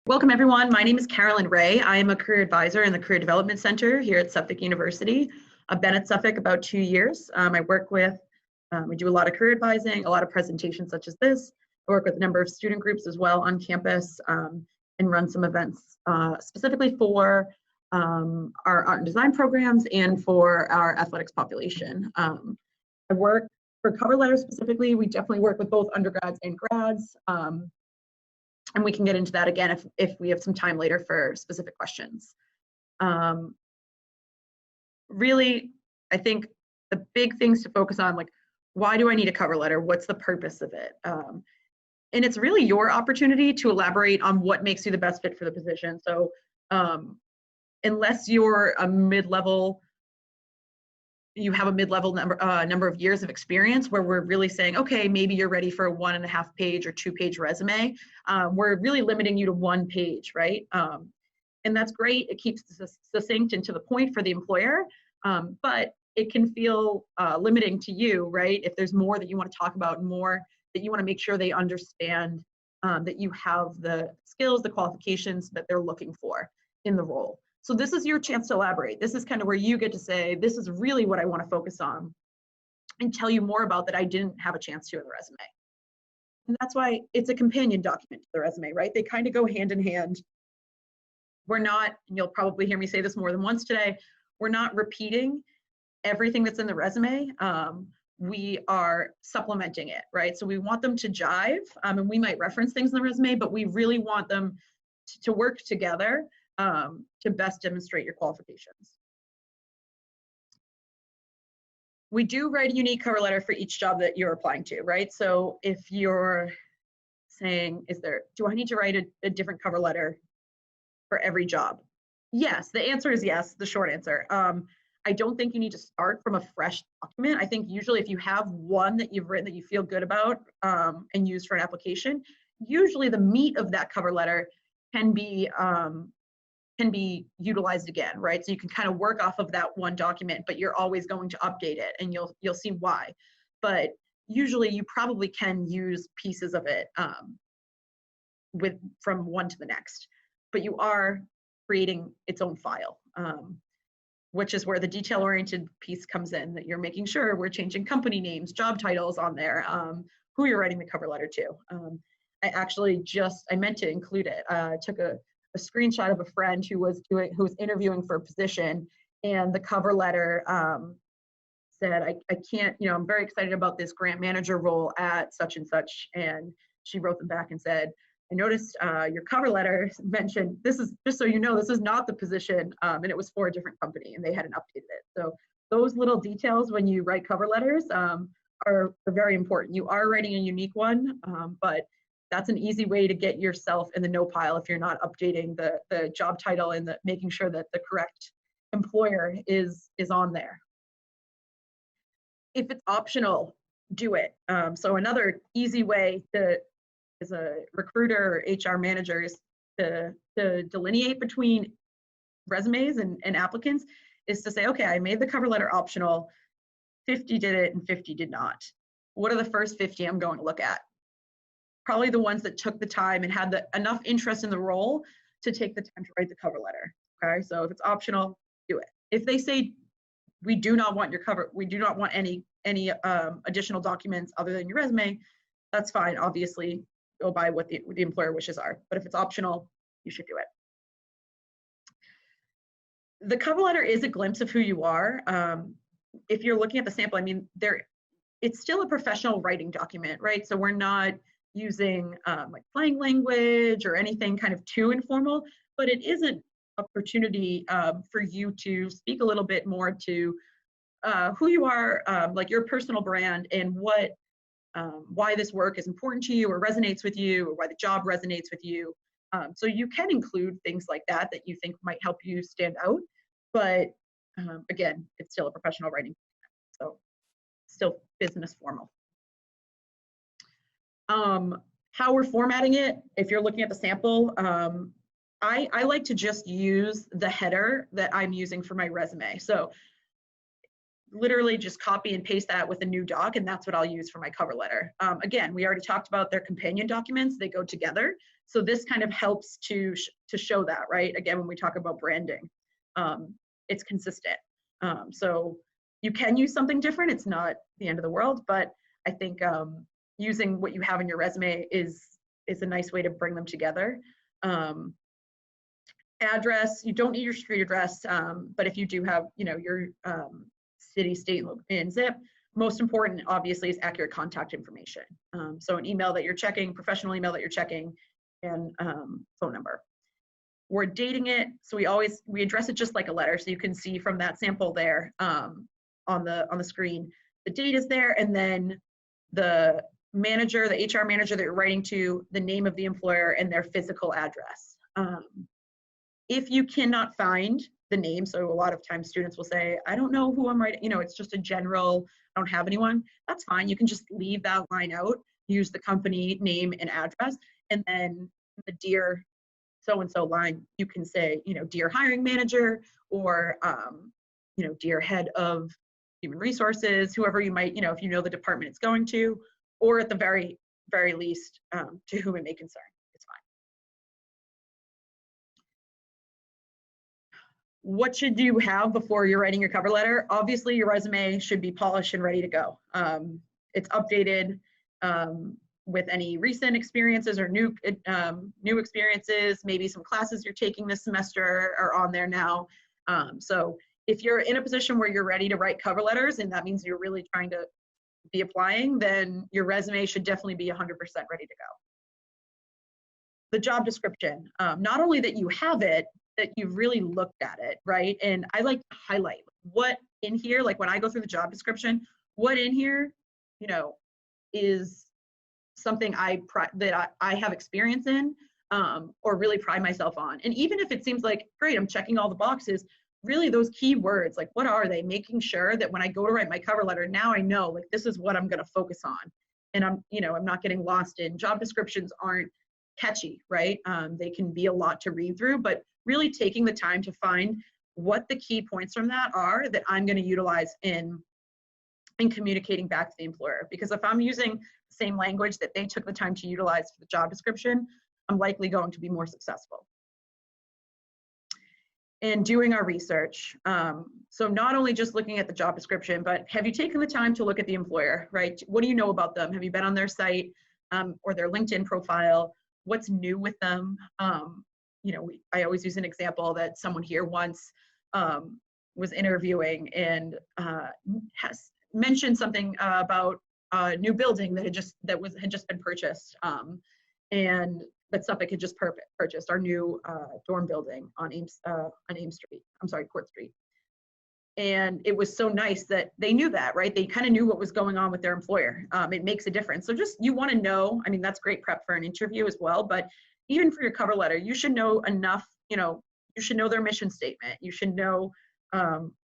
Welcome everyone. My name is Carolyn Ray. I am a career advisor in the Career Development Center here at Suffolk University. I've been at Suffolk about 2 years. I work with, we do a lot of career advising, a lot of presentations such as this. I work with a number of student groups as well on campus and run some events specifically for our art and design programs and for our athletics population. I work for cover letters specifically. We definitely work with both undergrads and grads. And we can get into that again if we have some time later for specific questions. Really, I think the big things to focus on, like, why do I need a cover letter? What's the purpose of it? And it's really your opportunity to elaborate on what makes you the best fit for the position. So unless you're a mid-level, you have a mid-level number of years of experience where we're really saying, okay, maybe you're ready for a 1.5 page or 2-page resume. We're really limiting you to 1 page, right? And that's great. It keeps succinct and to the point for the employer, but it can feel limiting to you, right? If there's more that you want to talk about, more that you want to make sure they understand that you have the skills, the qualifications that they're looking for in the role. So this is your chance to elaborate. This is kind of where you get to say, this is really what I want to focus on and tell you more about that I didn't have a chance to in the resume. And that's why it's a companion document to the resume, right? They kind of go hand in hand. We're not, and you'll probably hear me say this more than once today, we're not repeating everything that's in the resume. We are supplementing it, right? So we want them to jive, and we might reference things in the resume, but we really want them to work together to best demonstrate your qualifications. We do write a unique cover letter for each job that you're applying to, right? So if you're saying, do I need to write a different cover letter for every job? Yes, the answer is yes, the short answer. I don't think you need to start from a fresh document. I think usually if you have one that you've written that you feel good about and use for an application, usually the meat of that cover letter can be utilized again, right? So you can kind of work off of that one document, but you're always going to update it, and you'll see why. But usually you probably can use pieces of it from one to the next, but you are creating its own file, which is where the detail-oriented piece comes in, that you're making sure we're changing company names, job titles on there, who you're writing the cover letter to. I meant to include it. I took a screenshot of a friend who was interviewing for a position, and the cover letter said, I can't, I'm very excited about this grant manager role at such and such. And she wrote them back and said, I noticed your cover letter mentioned, this is, just so you know, this is not the position, and it was for a different company, and they hadn't updated it. So those little details when you write cover letters are very important. You are writing a unique one, but that's an easy way to get yourself in the no pile if you're not updating the job title and making sure that the correct employer is on there. If it's optional, do it. So another easy way as a recruiter or HR manager is to delineate between resumes and applicants is to say, okay, I made the cover letter optional, 50 did it and 50 did not. What are the first 50 I'm going to look at? Probably the ones that took the time and had enough interest in the role to take the time to write the cover letter. Okay, so if it's optional, do it. If they say we do not want your cover, we do not want any additional documents other than your resume, that's fine. Obviously, go by what the employer wishes are. But if it's optional, you should do it. The cover letter is a glimpse of who you are. If you're looking at the sample, I mean, it's still a professional writing document, right? So we're not using like slang language or anything kind of too informal, but it is an opportunity for you to speak a little bit more to who you are, like your personal brand, and why this work is important to you or resonates with you, or why the job resonates with you. So you can include things like that you think might help you stand out, but again, it's still a professional writing, so still business formal. How we're formatting it, if you're looking at the sample, I like to just use the header that I'm using for my resume. So literally just copy and paste that with a new doc, and that's what I'll use for my cover letter. Again, we already talked about their companion documents, they go together. So this kind of helps to show that, right? Again, when we talk about branding, it's consistent. So you can use something different, it's not the end of the world, but I think using what you have in your resume is a nice way to bring them together. Address, you don't need your street address, but if you do have, your city, state, and zip, most important, obviously, is accurate contact information. So an email that you're checking, professional email that you're checking, and phone number. We're dating it, so we address it just like a letter, so you can see from that sample there on the screen, the date is there, and then the manager, the HR manager that you're writing to, the name of the employer, and their physical address. If you cannot find the name, so a lot of times students will say, I don't know who I'm writing, it's just a general, I don't have anyone, that's fine. You can just leave that line out, use the company name and address, and then the dear so-and-so line, you can say, dear hiring manager, or, dear head of human resources, whoever you might, if you know the department it's going to, or at the very, very least, to whom it may concern. It's fine. What should you have before you're writing your cover letter? Obviously, your resume should be polished and ready to go. It's updated with any recent experiences or new experiences. Maybe some classes you're taking this semester are on there now. So if you're in a position where you're ready to write cover letters, and that means you're really trying to be applying, then your resume should definitely be 100% ready to go. The job description, not only that you have it, that you've really looked at it, right? And I like to highlight what in here, like when I go through the job description, what in here, is something that I have experience in, or really pride myself on. And even if it seems like, great, I'm checking all the boxes, really those key words, like what are they? Making sure that when I go to write my cover letter, now I know, like, this is what I'm gonna focus on. And I'm not getting lost in, job descriptions aren't catchy, right? They can be a lot to read through, but really taking the time to find what the key points from that are that I'm going to utilize in communicating back to the employer. Because if I'm using the same language that they took the time to utilize for the job description, I'm likely going to be more successful. And doing our research. So not only just looking at the job description, but have you taken the time to look at the employer, right? What do you know about them? Have you been on their site or their LinkedIn profile? What's new with them? I always use an example that someone here once was interviewing and has mentioned something about a new building that had just been purchased, and that Suffolk had just purchased, our new dorm building on Court Street. And it was so nice that they knew that, right? They kind of knew what was going on with their employer. It makes a difference. So just, you want to know, I mean, that's great prep for an interview as well, but even for your cover letter, you should know enough, you should know their mission statement. You should know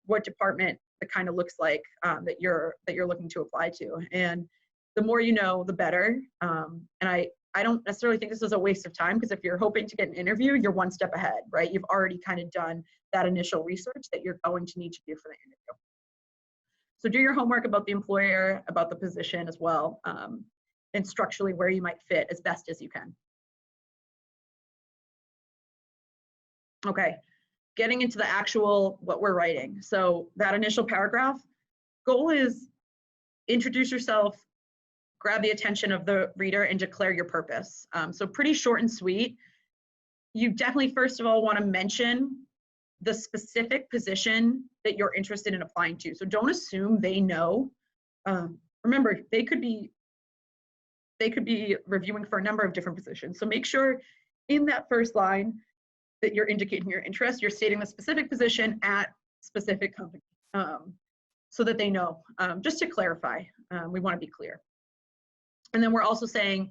what department it kind of looks like that you're looking to apply to. And the more you know, the better. And I don't necessarily think this is a waste of time, because if you're hoping to get an interview, you're one step ahead, right? You've already kind of done that initial research that you're going to need to do for the interview. So do your homework about the employer, about the position as well, and structurally where you might fit as best as you can. Okay, getting into the actual what we're writing. So that initial paragraph, goal is introduce yourself, grab the attention of the reader, and declare your purpose. So pretty short and sweet. You definitely, first of all, want to mention the specific position that you're interested in applying to. So don't assume they know. Remember, they could be reviewing for a number of different positions. So make sure in that first line that you're indicating your interest, you're stating the specific position at specific company, so that they know. Just to clarify, we want to be clear. And then we're also saying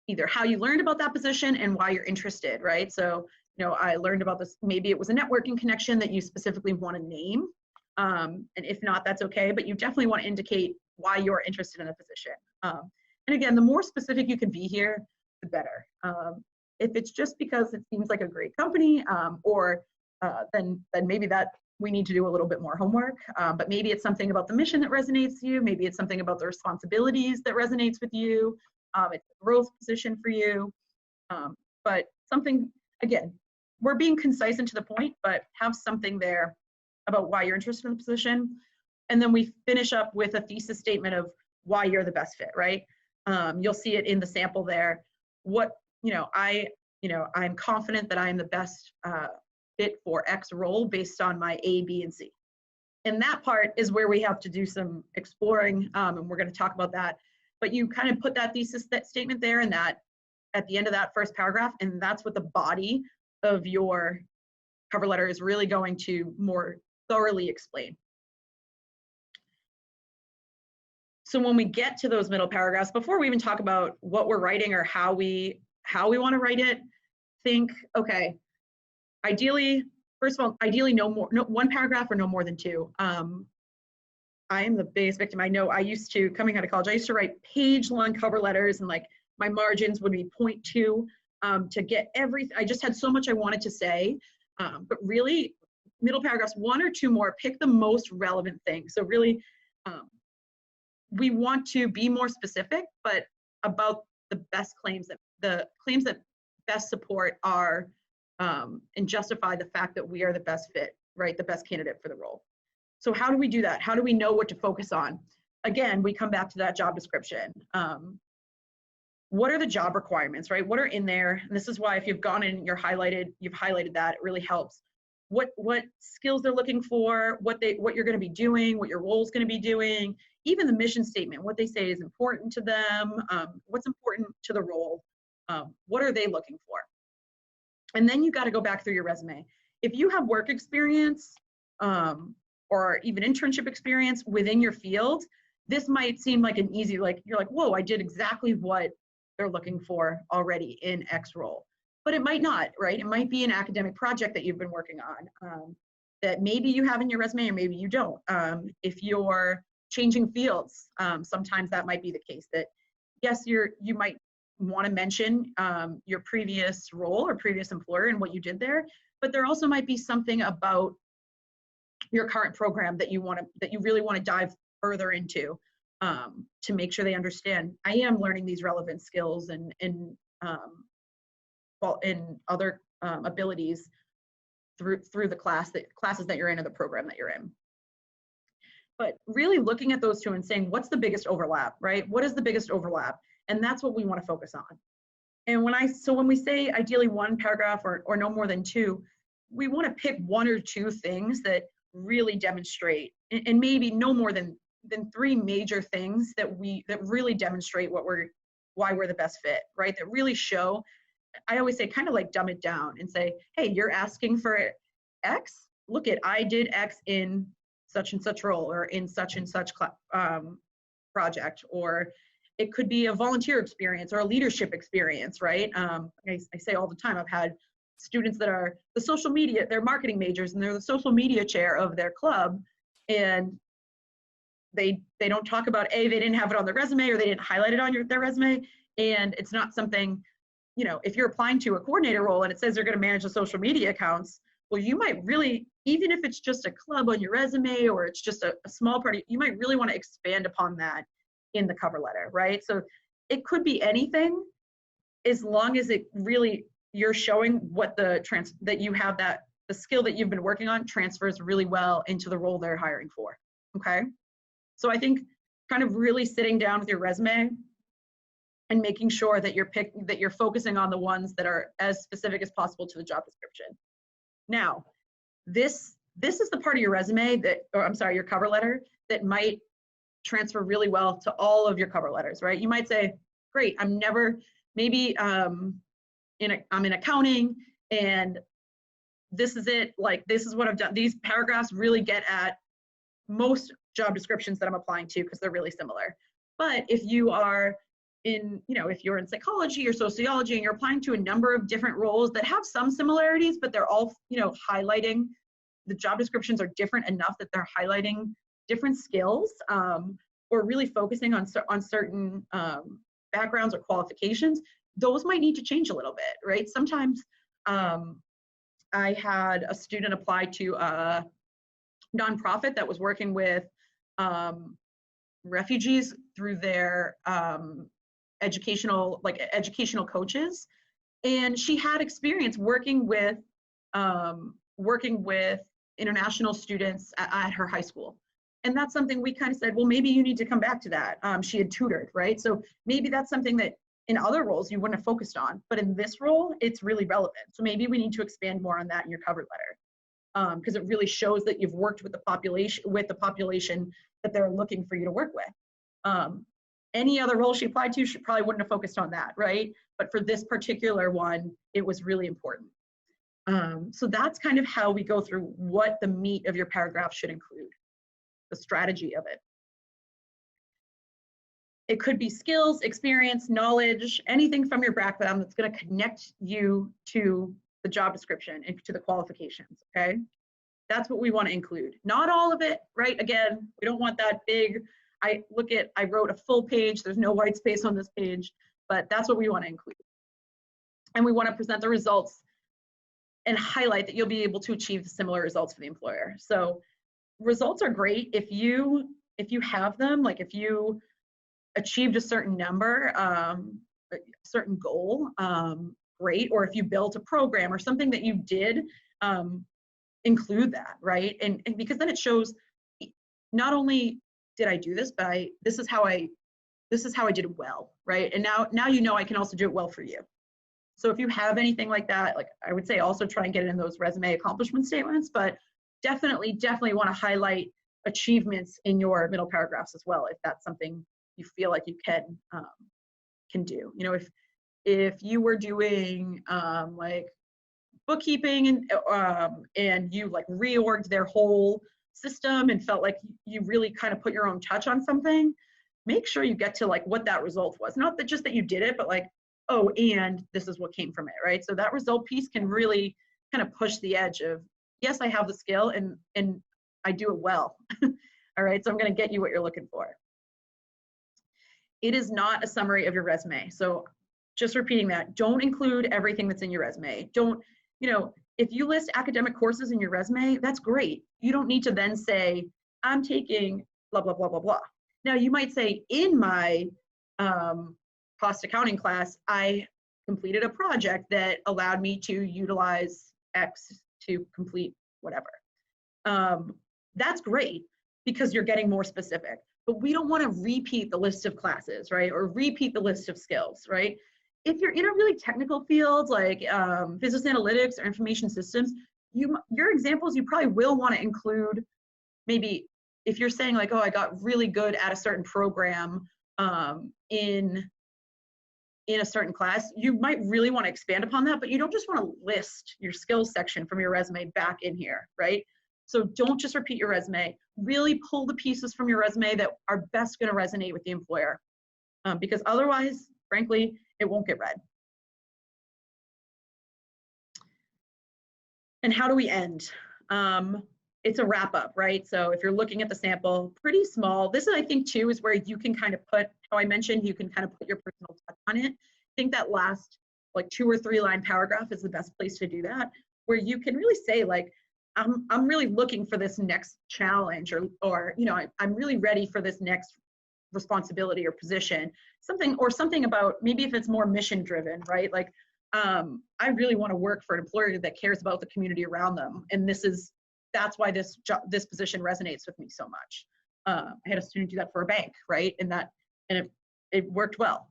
either how you learned about that position and why you're interested, right? So, I learned about this, maybe it was a networking connection that you specifically want to name. And if not, that's okay, but you definitely want to indicate why you're interested in the position. And again, the more specific you can be here, the better. If it's just because it seems like a great company, or then maybe that we need to do a little bit more homework, but maybe it's something about the mission that resonates to you. Maybe it's something about the responsibilities that resonates with you. It's a growth position for you. But something, again, we're being concise and to the point, but have something there about why you're interested in the position. And then we finish up with a thesis statement of why you're the best fit, right? You'll see it in the sample there. I'm confident that I am the best fit for X role based on my A, B, and C. And that part is where we have to do some exploring, and we're going to talk about that. But you kind of put that thesis, that statement there, and that at the end of that first paragraph, and that's what the body of your cover letter is really going to more thoroughly explain. So when we get to those middle paragraphs, before we even talk about what we're writing or how we want to write it, think, okay, ideally, first of all, ideally no one paragraph or no more than two. I am the biggest victim. I know I used to, coming out of college, I used to write page-long cover letters, and like my margins would be 0.2 to get everything. I just had so much I wanted to say, but really middle paragraphs, one or two more, pick the most relevant thing. So really, we want to be more specific, but about the best claims, the claims that best support our and justify the fact that we are the best fit, right? The best candidate for the role. So how do we do that? How do we know what to focus on? Again, we come back to that job description. What are the job requirements, right? What are in there? And this is why if you've gone in, you've highlighted that, it really helps. What skills they're looking for, what you're going to be doing, what your role is going to be doing, even the mission statement, what they say is important to them, what's important to the role, what are they looking for? And then you got to go back through your resume. If you have work experience or even internship experience within your field, this might seem like an easy, like you're like, whoa, I did exactly what they're looking for already in X role. But it might not, right? It might be an academic project that you've been working on that maybe you have in your resume or maybe you don't. If you're changing fields, sometimes that might be the case that, yes, you might want to mention your previous role or previous employer and what you did there, but there also might be something about your current program that you really want to dive further into to make sure they understand, I am learning these relevant skills and other abilities through the classes that you're in or the program that you're in. But really looking at those two and saying, what's the biggest overlap, right? What is the biggest overlap? And that's what we want to focus on. And when we say ideally one paragraph or no more than two, we want to pick one or two things that really demonstrate, and maybe no more than three major things that really demonstrate why we're the best fit, right? That really show. I always say, kind of like dumb it down and say, hey, you're asking for X. Look at, I did X in such and such role or in such and such project, or it could be a volunteer experience or a leadership experience, right? I say all the time, I've had students that are the social media, they're marketing majors and they're the social media chair of their club, and they don't talk about they didn't have it on their resume or they didn't highlight it on their resume, and it's not something, if you're applying to a coordinator role and it says they're going to manage the social media accounts, well, you might really, even if it's just a club on your resume or it's just a small part, you might really want to expand upon that in the cover letter, right? So it could be anything, as long as it really, you're showing what that you have, that the skill that you've been working on transfers really well into the role they're hiring for. Okay. So I think kind of really sitting down with your resume and making sure that you're focusing on the ones that are as specific as possible to the job description. Now, this is the part of your resume your cover letter that might transfer really well to all of your cover letters, right? You might say, great, I'm in accounting and this is it, like this is what I've done. These paragraphs really get at most job descriptions that I'm applying to because they're really similar. But if you are if you're in psychology or sociology and you're applying to a number of different roles that have some similarities, but they're all, highlighting, the job descriptions are different enough that they're highlighting different skills or really focusing on certain backgrounds or qualifications, those might need to change a little bit, right? Sometimes I had a student apply to nonprofit that was working with refugees through their educational coaches, and she had experience working with international students at her high school. And that's something we kind of said, well, maybe you need to come back to that. She had tutored, right? So maybe that's something that in other roles you wouldn't have focused on, but in this role, it's really relevant. So maybe we need to expand more on that in your cover letter, because it really shows that you've worked with the population that they're looking for you to work with. Any other role she applied to, she probably wouldn't have focused on that, right? But for this particular one, it was really important. So that's kind of how we go through what the meat of your paragraph should include, the strategy of it. It could be skills, experience, knowledge, anything from your background that's going to connect you to the job description and to the qualifications, okay? That's what we want to include. Not all of it, right? Again, we don't want that big, I wrote a full page, there's no white space on this page, but that's what we want to include. And we want to present the results and highlight that you'll be able to achieve similar results for the employer. So results are great if you have them, like if you achieved a certain number, a certain goal, great. Or if you built a program or something that you did, include that, right? And because then it shows not only did I do this, but this is how I did it well, right? And now you know I can also do it well for you. So if you have anything like that, like I would say also try and get it in those resume accomplishment statements, but definitely want to highlight achievements in your middle paragraphs as well, if that's something you feel like you can do. You know, if you were doing like bookkeeping and you like reorged their whole system and felt like you really kind of put your own touch on something, make sure you get to like what that result was. Not that just that you did it, but like, oh, and this is what came from it, right? So that result piece can really kind of push the edge of, yes, I have the skill and I do it well. All right, so I'm going to get you what you're looking for. It is not a summary of your resume. So just repeating that, don't include everything that's in your resume. Don't, you know, if you list academic courses in your resume, that's great. You don't need to then say, I'm taking blah, blah, blah, blah, blah. Now you might say, in my cost accounting class, I completed a project that allowed me to utilize X to complete whatever. That's great because you're getting more specific, but we don't want to repeat the list of classes, right? Or repeat the list of skills, right? If you're in a really technical field like business analytics or information systems, your examples, you probably will want to include, maybe if you're saying like, oh, I got really good at a certain program in a certain class, you might really want to expand upon that, but you don't just want to list your skills section from your resume back in here, right? So don't just repeat your resume, really pull the pieces from your resume that are best going to resonate with the employer, because otherwise, frankly, it won't get read. And how do we end? It's a wrap up, right? So if you're looking at the sample, pretty small. This is, I think, too, is where you can kind of put, how I mentioned, you can kind of put your personal touch on it. I think that last like 2 or 3 line paragraph is the best place to do that, where you can really say like, I'm really looking for this next challenge, or you know, I'm really ready for this next responsibility or position, something about, maybe if it's more mission driven, right? Like, I really want to work for an employer that cares about the community around them. And that's why this position resonates with me so much. I had a student do that for a bank, right? And it worked well.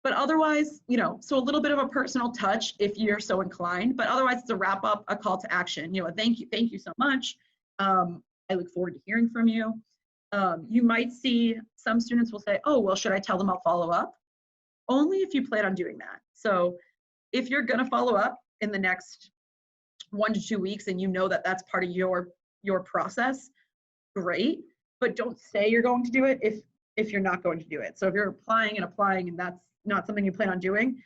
But otherwise, you know, so a little bit of a personal touch if you're so inclined, but otherwise it's a wrap up, a call to action. You know, thank you so much. I look forward to hearing from you. You might see some students will say, oh, well, should I tell them I'll follow up? Only if you plan on doing that. So if you're going to follow up in the next 1 to 2 weeks and you know that that's part of your process, great, but don't say you're going to do it if you're not going to do it. So if you're applying and that's not something you plan on doing,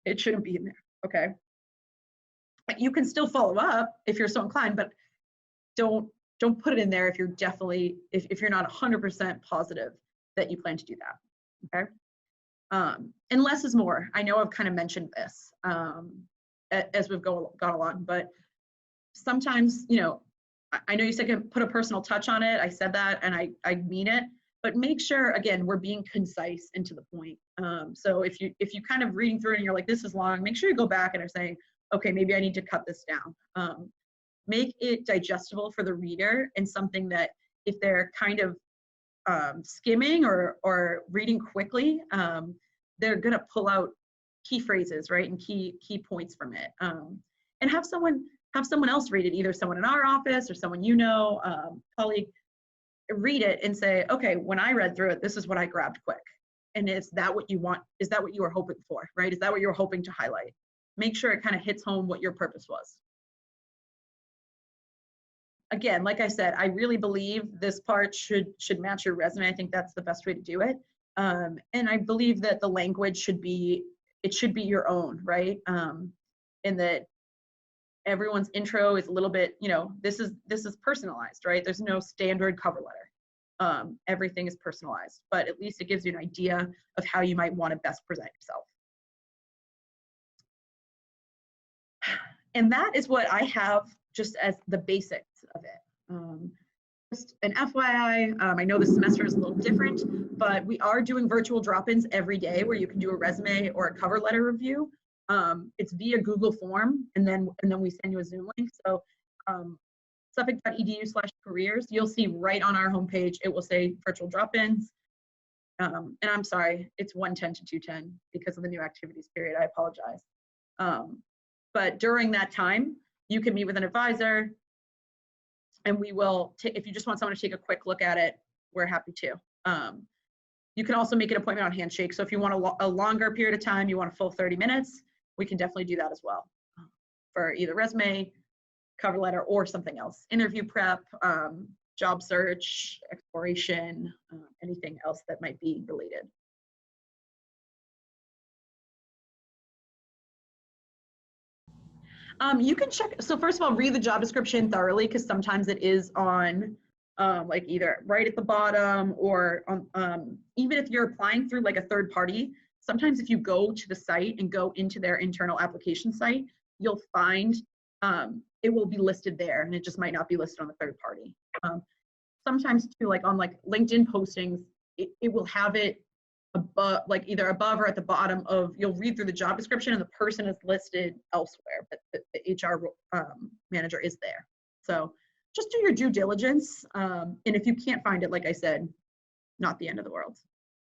it shouldn't be in there, okay? You can still follow up if you're so inclined, but don't put it in there if you're definitely, if you're not 100% positive that you plan to do that, okay? And less is more. I know I've kind of mentioned this as we've gone along, but sometimes, you know, I know you said put a personal touch on it. I said that and I mean it, but make sure, again, we're being concise and to the point. So if you kind of reading through it and you're like, this is long, make sure you go back and are saying, okay, maybe I need to cut this down. Make it digestible for the reader and something that if they're kind of skimming or reading quickly, they're gonna pull out key phrases, right, and key points from it. And have someone else read it, either someone in our office or someone colleague, read it and say, okay, when I read through it, this is what I grabbed quick. And is that what you want? Is that what you were hoping for, right? Is that what you were hoping to highlight? Make sure it kind of hits home what your purpose was. Again, like I said, I really believe this part should match your resume. I think that's the best way to do it. And I believe that the language should be your own, right? And that everyone's intro is a little bit, this is personalized, right? There's no standard cover letter. Everything is personalized, but at least it gives you an idea of how you might want to best present yourself. And that is what I have just as the basics of it. Just an FYI, I know the semester is a little different, but we are doing virtual drop-ins every day where you can do a resume or a cover letter review. It's via Google form, and then we send you a Zoom link. So Suffolk.edu/careers, you'll see right on our homepage, it will say virtual drop-ins. And I'm sorry, it's 110 to 210 because of the new activities period. I apologize. But during that time, you can meet with an advisor, and we will, if you just want someone to take a quick look at it, we're happy to. You can also make an appointment on Handshake. So if you want a longer period of time, you want a full 30 minutes, we can definitely do that as well for either resume, cover letter, or something else. Interview prep, job search, exploration, anything else that might be related. You can check, so first of all, read the job description thoroughly, because sometimes it is on like either right at the bottom or on, even if you're applying through like a third party, sometimes if you go to the site and go into their internal application site, you'll find it will be listed there, and it just might not be listed on the third party. Sometimes too, like on like LinkedIn postings, it will have it above, like either above or at the bottom of, you'll read through the job description and the person is listed elsewhere, but the HR manager is there. So just do your due diligence. And if you can't find it, like I said, not the end of the world.